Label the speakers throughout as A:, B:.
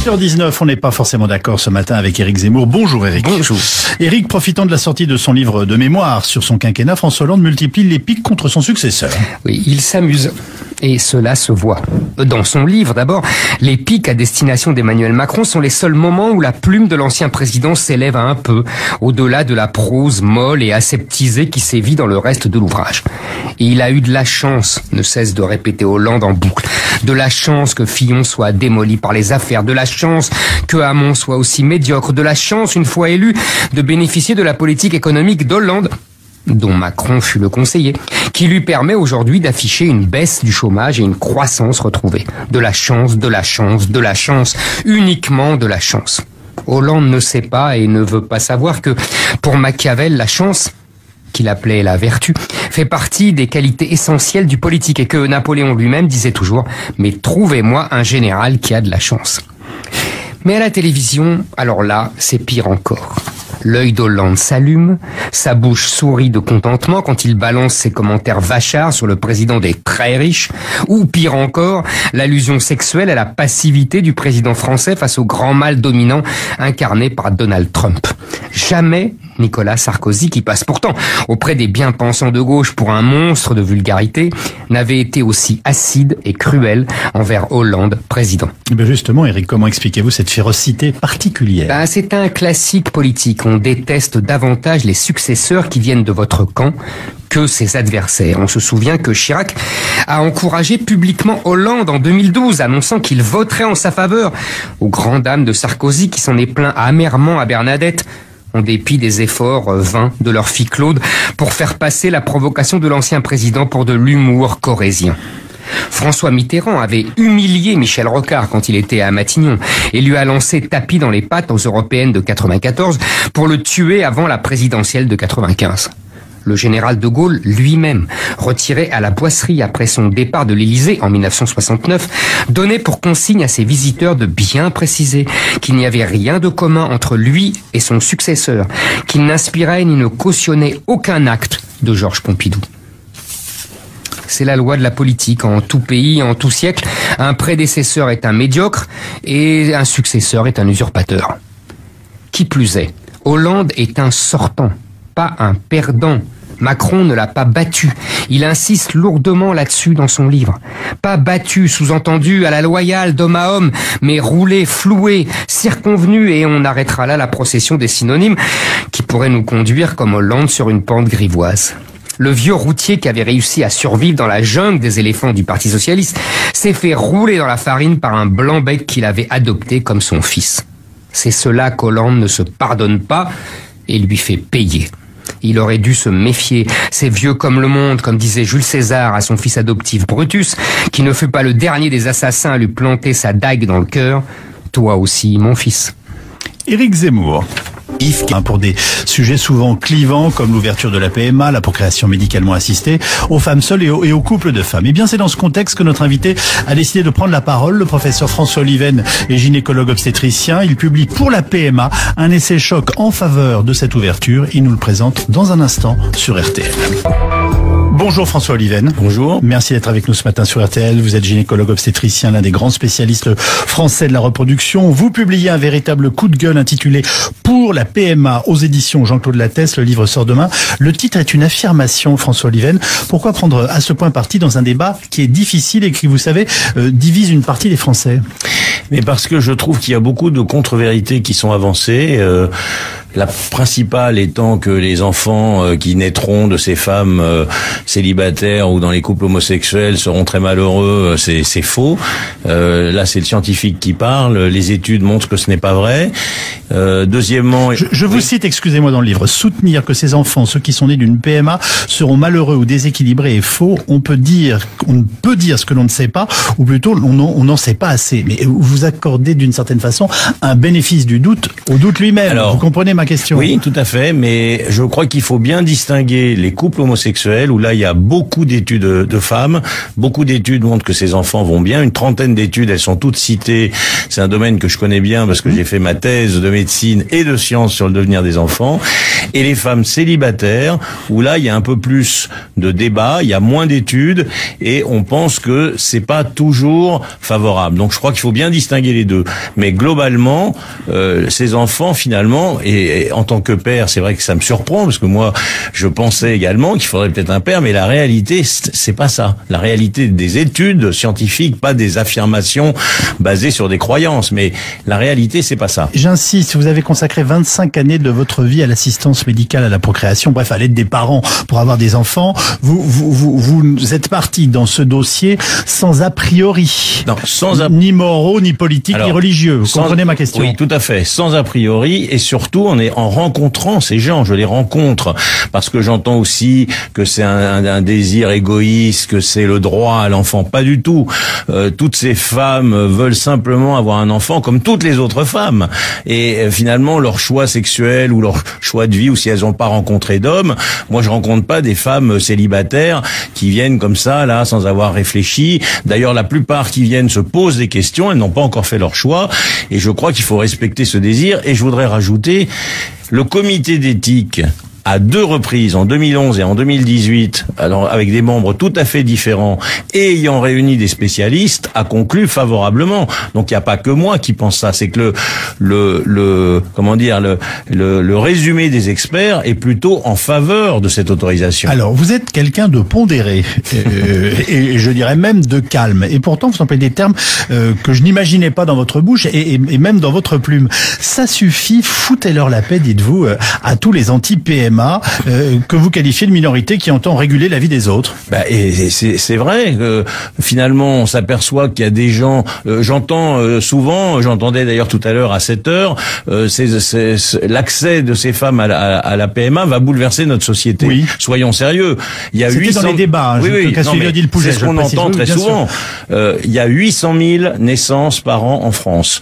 A: 8h19, on n'est pas forcément d'accord ce matin avec Éric Zemmour. Bonjour Éric.
B: Bonjour.
A: Éric, profitant de la sortie de son livre de mémoire sur son quinquennat, François Hollande multiplie les piques contre son successeur.
B: Oui, il s'amuse. Et cela se voit. Dans son livre, d'abord, les piques à destination d'Emmanuel Macron sont les seuls moments où la plume de l'ancien président s'élève un peu, au-delà de la prose molle et aseptisée qui sévit dans le reste de l'ouvrage. Et il a eu de la chance, ne cesse de répéter Hollande en boucle, de la chance que Fillon soit démoli par les affaires, de la chance que Hamon soit aussi médiocre, de la chance, une fois élu, de bénéficier de la politique économique d'Hollande, dont Macron fut le conseiller, qui lui permet aujourd'hui d'afficher une baisse du chômage et une croissance retrouvée. De la chance, de la chance, de la chance, uniquement de la chance. Hollande ne sait pas et ne veut pas savoir que, pour Machiavel, la chance, qu'il appelait la vertu, fait partie des qualités essentielles du politique et que Napoléon lui-même disait toujours « Mais trouvez-moi un général qui a de la chance ». Mais à la télévision, alors là, c'est pire encore. L'œil d'Hollande s'allume, sa bouche sourit de contentement quand il balance ses commentaires vachards sur le président des très riches, ou pire encore, l'allusion sexuelle à la passivité du président français face au grand mal dominant incarné par Donald Trump. Jamais Nicolas Sarkozy, qui passe pourtant auprès des bien-pensants de gauche pour un monstre de vulgarité, n'avait été aussi acide et cruel envers Hollande, président.
A: Mais justement, Éric, comment expliquez-vous cette férocité particulière ?
B: C'est un classique politique. On déteste davantage les successeurs qui viennent de votre camp que ses adversaires. On se souvient que Chirac a encouragé publiquement Hollande en 2012, annonçant qu'il voterait en sa faveur, aux grandes dames de Sarkozy qui s'en est plaint amèrement à Bernadette, en dépit des efforts vains de leur fille Claude pour faire passer la provocation de l'ancien président pour de l'humour corrézien. François Mitterrand avait humilié Michel Rocard quand il était à Matignon et lui a lancé tapis dans les pattes aux européennes de 94 pour le tuer avant la présidentielle de 95. Le général de Gaulle lui-même, retiré à la Boisserie après son départ de l'Élysée en 1969, donnait pour consigne à ses visiteurs de bien préciser qu'il n'y avait rien de commun entre lui et son successeur, qu'il n'inspirait ni ne cautionnait aucun acte de Georges Pompidou. C'est la loi de la politique. En tout pays, en tout siècle, un prédécesseur est un médiocre et un successeur est un usurpateur. Qui plus est, Hollande est un sortant, pas un perdant. Macron ne l'a pas battu. Il insiste lourdement là-dessus dans son livre. Pas battu, sous-entendu, à la loyale, d'homme à homme, mais roulé, floué, circonvenu, et on arrêtera là la procession des synonymes qui pourraient nous conduire comme Hollande sur une pente grivoise. Le vieux routier qui avait réussi à survivre dans la jungle des éléphants du Parti socialiste s'est fait rouler dans la farine par un blanc-bec qu'il avait adopté comme son fils. C'est cela qu'Hollande ne se pardonne pas et lui fait payer. Il aurait dû se méfier. C'est vieux comme le monde, comme disait Jules César à son fils adoptif Brutus, qui ne fut pas le dernier des assassins à lui planter sa dague dans le cœur. Toi aussi, mon fils.
A: Éric Zemmour. Pour des sujets souvent clivants comme l'ouverture de la PMA, la procréation médicalement assistée, aux femmes seules et aux couples de femmes. Et bien c'est dans ce contexte que notre invité a décidé de prendre la parole. Le professeur François Oliven est gynécologue obstétricien. Il publie pour la PMA un essai choc en faveur de cette ouverture. Il nous le présente dans un instant sur RTL. Bonjour François Oliven.
C: Bonjour.
A: Merci d'être avec nous ce matin sur RTL. Vous êtes gynécologue obstétricien, l'un des grands spécialistes français de la reproduction. Vous publiez un véritable coup de gueule intitulé « Pour la PMA » aux éditions Jean-Claude Lattès. Le livre sort demain. Le titre est une affirmation, François Oliven. Pourquoi prendre à ce point parti dans un débat qui est difficile et qui, vous savez, divise une partie des Français ?
C: Mais parce que je trouve qu'il y a beaucoup de contre-vérités qui sont avancées. La principale étant que les enfants qui naîtront de ces femmes célibataires ou dans les couples homosexuels seront très malheureux, c'est faux. Là, c'est le scientifique qui parle. Les études montrent que ce n'est pas vrai. Deuxièmement...
A: Je vous cite, excusez-moi, dans le livre. Soutenir que ces enfants, ceux qui sont nés d'une PMA, seront malheureux ou déséquilibrés est faux. On peut dire ce que l'on ne sait pas, ou plutôt on n'en sait pas assez. Mais vous accordez d'une certaine façon un bénéfice du doute au doute lui-même. Alors, vous comprenez ma question?
C: Oui, tout à fait, mais je crois qu'il faut bien distinguer les couples homosexuels, où là il y a beaucoup d'études de femmes. Beaucoup d'études montrent que ces enfants vont bien. Une trentaine d'études, elles sont toutes citées. C'est un domaine que je connais bien parce que j'ai fait ma thèse de médecine et de sciences sur le devenir des enfants. Et les femmes célibataires, où là, il y a un peu plus de débat, il y a moins d'études, et on pense que c'est pas toujours favorable. Donc je crois qu'il faut bien distinguer les deux. Mais globalement, ces enfants, finalement, et en tant que père, c'est vrai que ça me surprend, parce que moi, je pensais également qu'il faudrait peut-être un père, mais la réalité, c'est pas ça. La réalité des études scientifiques, pas des affirmations basées sur des croyances, mais la réalité, c'est pas ça.
A: J'insiste, vous avez consacré 25 années de votre vie à l'assistance médicale à la procréation, bref, à l'aide des parents pour avoir des enfants. Vous êtes parti dans ce dossier sans a priori.
C: Non,
A: ni moraux, ni politiques, ni religieux. Vous comprenez ma question?
C: Oui, tout à fait. Sans a priori, et surtout en rencontrant ces gens, je les rencontre, parce que j'entends aussi que c'est un désir égoïste, que c'est le droit à l'enfant. Pas du tout. Toutes ces femmes veulent simplement avoir un enfant comme toutes les autres femmes. Et finalement, leur choix sexuel ou leur choix de vie, ou si elles n'ont pas rencontré d'hommes, moi je rencontre pas des femmes célibataires qui viennent comme ça, là, sans avoir réfléchi. D'ailleurs, la plupart qui viennent se posent des questions, elles n'ont pas encore fait leur choix. Et je crois qu'il faut respecter ce désir. Et je voudrais rajouter, le comité d'éthique, à 2 reprises, en 2011 et en 2018, alors avec des membres tout à fait différents et ayant réuni des spécialistes, a conclu favorablement. Donc il n'y a pas que moi qui pense ça, c'est que le résumé des experts est plutôt en faveur de cette autorisation.
A: Alors vous êtes quelqu'un de pondéré et je dirais même de calme, et pourtant vous employez des termes que je n'imaginais pas dans votre bouche et même dans votre plume. Ça suffit, foutez-leur la paix, dites-vous, à tous les anti-PM que vous qualifiez de minorité qui entend réguler la vie des autres.
C: Et c'est vrai que finalement on s'aperçoit qu'il y a des gens, j'entendais d'ailleurs tout à l'heure à 7h, l'accès de ces femmes à la PMA va bouleverser notre société. Oui. Soyons sérieux. Il y a 800
A: dans les débats.
C: C'est ce qu'on entend très souvent. Il y a 800 000 naissances par an en France.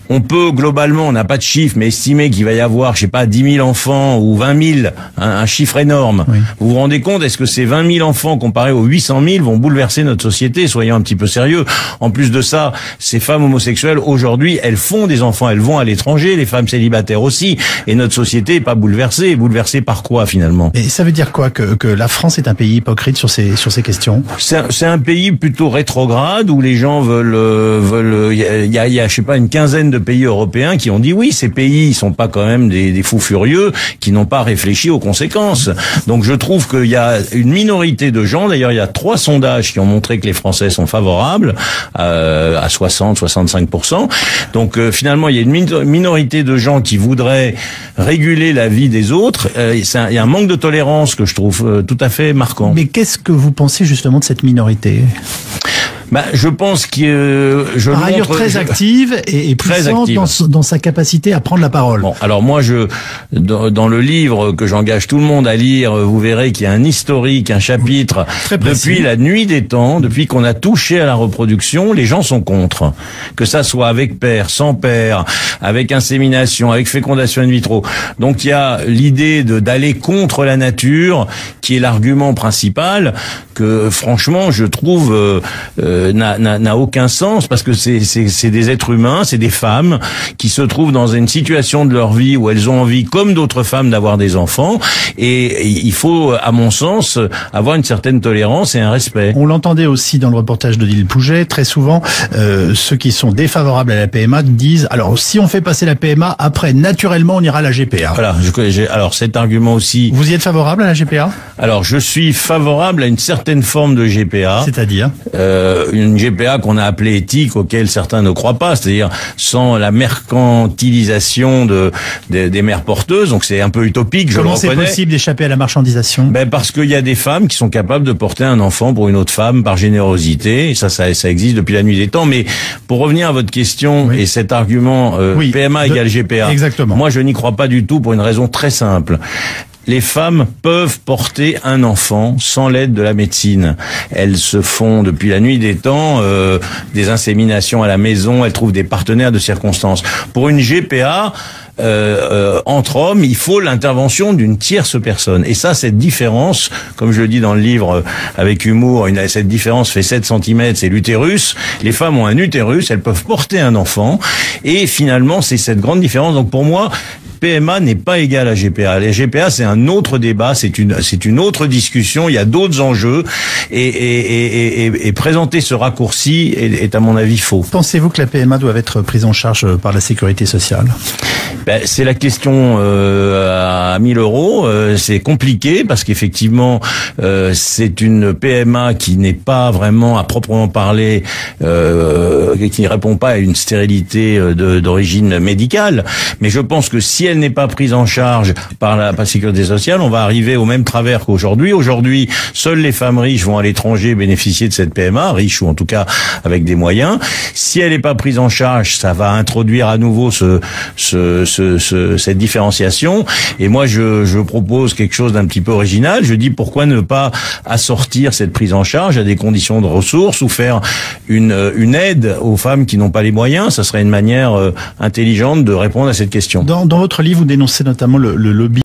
C: On peut globalement, on n'a pas de chiffre, mais estimer qu'il va y avoir, je sais pas, 10 000 enfants ou 20 000, un chiffre énorme. Oui. Vous vous rendez compte, est-ce que ces 20 000 enfants comparés aux 800 000 vont bouleverser notre société? Soyons un petit peu sérieux. En plus de ça, ces femmes homosexuelles, aujourd'hui, elles font des enfants, elles vont à l'étranger, les femmes célibataires aussi, et notre société est pas bouleversée. Bouleversée par quoi, finalement?
A: Et ça veut dire quoi, que la France est un pays hypocrite sur ces questions?
C: C'est un pays plutôt rétrograde, où les gens veulent, il y a, je sais pas, une quinzaine de pays européens qui ont dit oui, ces pays, ils sont pas quand même des fous furieux qui n'ont pas réfléchi aux conséquences. Donc je trouve qu'il y a une minorité de gens, d'ailleurs il y a 3 sondages qui ont montré que les Français sont favorables à 60-65%. Donc finalement il y a une minorité de gens qui voudraient réguler la vie des autres. Il y a un manque de tolérance que je trouve tout à fait marquant.
A: Mais qu'est-ce que vous pensez justement de cette minorité?
C: Je pense que
A: par ailleurs très active et puissante dans sa capacité à prendre la parole.
C: Bon, alors moi dans le livre que j'engage tout le monde à lire, vous verrez qu'il y a un historique, un chapitre depuis la nuit des temps, depuis qu'on a touché à la reproduction, les gens sont contre. Que ça soit avec père, sans père, avec insémination, avec fécondation in vitro. Donc il y a l'idée d'aller contre la nature qui est l'argument principal que franchement je trouve n'a aucun sens, parce que c'est des êtres humains, c'est des femmes qui se trouvent dans une situation de leur vie où elles ont envie, comme d'autres femmes, d'avoir des enfants, et il faut, à mon sens, avoir une certaine tolérance et un respect.
A: On l'entendait aussi dans le reportage d'Odile Pouget, très souvent, ceux qui sont défavorables à la PMA disent, alors si on fait passer la PMA, après, naturellement, on ira à la GPA.
C: Voilà, alors cet argument aussi...
A: Vous y êtes favorable à la GPA?
C: Alors, je suis favorable à une certaine forme de GPA.
A: C'est-à-dire
C: une GPA qu'on a appelée éthique, auquel certains ne croient pas, c'est-à-dire sans la mercantilisation des mères porteuses, donc c'est un peu utopique, je le reconnais.
A: Comment c'est possible d'échapper à la marchandisation?
C: Parce qu'il y a des femmes qui sont capables de porter un enfant pour une autre femme par générosité, et ça existe depuis la nuit des temps. Mais pour revenir à votre question, et cet argument PMA égale GPA,
A: exactement.
C: Moi je n'y crois pas du tout pour une raison très simple. Les femmes peuvent porter un enfant sans l'aide de la médecine. Elles se font depuis la nuit des temps des inséminations à la maison, elles trouvent des partenaires de circonstance. Pour une GPA, entre hommes, il faut l'intervention d'une tierce personne. Et ça, cette différence, comme je le dis dans le livre avec humour, cette différence fait 7 cm, c'est l'utérus. Les femmes ont un utérus, elles peuvent porter un enfant. Et finalement, c'est cette grande différence. Donc pour moi, PMA n'est pas égal à GPA. La GPA, c'est un autre débat, c'est une autre discussion, il y a d'autres enjeux, et présenter ce raccourci est à mon avis faux.
A: Pensez-vous que la PMA doit être prise en charge par la sécurité sociale?
C: C'est la question à 1 000 euros. C'est compliqué parce qu'effectivement, c'est une PMA qui n'est pas vraiment à proprement parler, qui ne répond pas à une stérilité d'origine médicale. Mais je pense que si elle n'est pas prise en charge par la sécurité sociale, on va arriver au même travers qu'aujourd'hui. Aujourd'hui, seules les femmes riches vont à l'étranger bénéficier de cette PMA, riches ou en tout cas avec des moyens. Si elle n'est pas prise en charge, ça va introduire à nouveau cette différenciation. Et moi, je propose quelque chose d'un petit peu original. Je dis pourquoi ne pas assortir cette prise en charge à des conditions de ressources ou faire une aide aux femmes qui n'ont pas les moyens. Ça serait une manière intelligente de répondre à cette question.
A: Dans votre livre, vous dénoncez notamment le lobby